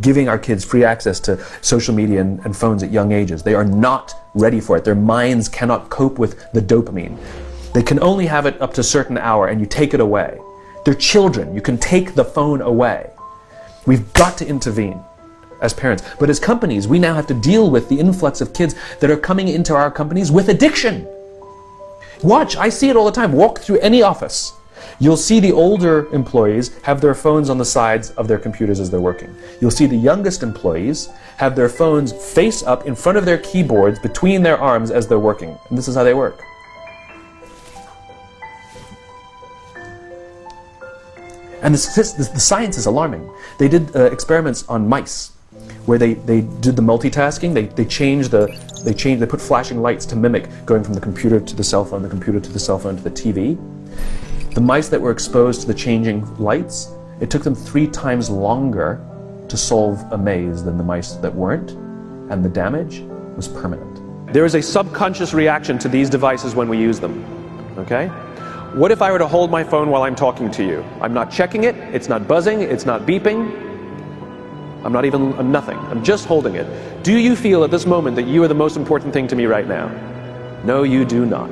giving our kids free access to social media and phones at young ages. They are not ready for it. Their minds cannot cope with the dopamine. They can only have it up to a certain hour, and you take it away. They're children. You can take the phone away. We've got to intervene as parents. But as companies, we now have to deal with the influx of kids that are coming into our companies with addiction. Watch, I see it all the time. Walk through any office. You'll see the older employees have their phones on the sides of their computers as they're working. You'll see the youngest employees have their phones face up in front of their keyboards between their arms as they're working. And this is how they work. And the science is alarming. They did experiments on mice where they did the multitasking. They put flashing lights to mimic going from the computer to the cell phone, the computer to the cell phone to the TV. The mice that were exposed to the changing lights, it took them 3 times longer to solve a maze than the mice that weren't, and the damage was permanent. There is a subconscious reaction to these devices when we use them, okay? What if I were to hold my phone while I'm talking to you? I'm not checking it, it's not buzzing, it's not beeping, I'm nothing, I'm just holding it. Do you feel at this moment that you are the most important thing to me right now? No, you do not.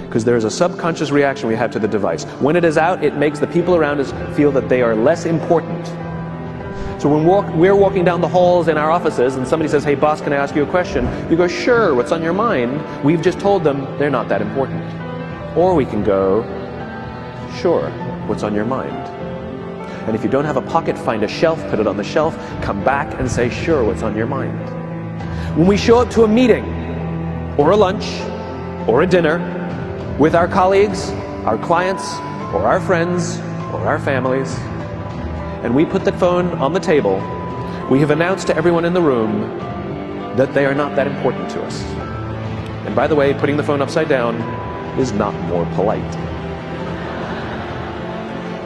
Because there is a subconscious reaction we have to the device. When it is out, it makes the people around us feel that they are less important. So when we're walking down the halls in our offices and somebody says, hey boss, can I ask you a question? You go, sure, what's on your mind? We've just told them they're not that important. Or we can go, sure, what's on your mind? And if you don't have a pocket, find a shelf, put it on the shelf, come back and say, sure, what's on your mind? When we show up to a meeting, or a lunch, or a dinner, with our colleagues, our clients, or our friends, or our families, and we put the phone on the table, we have announced to everyone in the room that they are not that important to us. And by the way, putting the phone upside down is not more polite.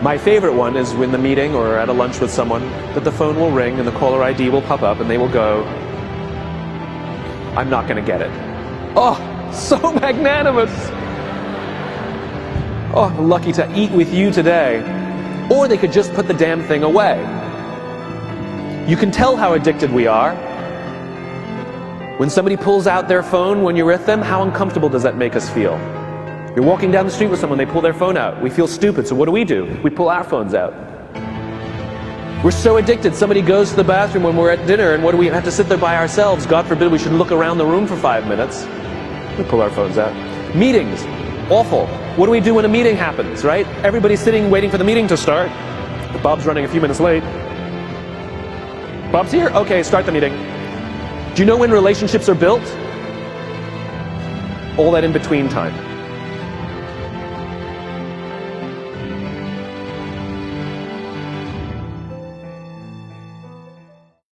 My favorite one is when the meeting or at a lunch with someone, that the phone will ring and the caller ID will pop up and they will go, I'm not going to get it. Oh, so magnanimous. Oh, I'm lucky to eat with you today. Or they could just put the damn thing away. You can tell how addicted we are. When somebody pulls out their phone when you're with them, how uncomfortable does that make us feel? You're walking down the street with someone, they pull their phone out. We feel stupid, so what do? We pull our phones out. We're so addicted. Somebody goes to the bathroom when we're at dinner, and what do we have to sit there by ourselves? God forbid we should look around the room for 5 minutes. We pull our phones out. Meetings, awful. What do we do when a meeting happens, right? Everybody's sitting waiting for the meeting to start. Bob's running a few minutes late. Bob's here? Okay, start the meeting. Do you know when relationships are built? All that in between time.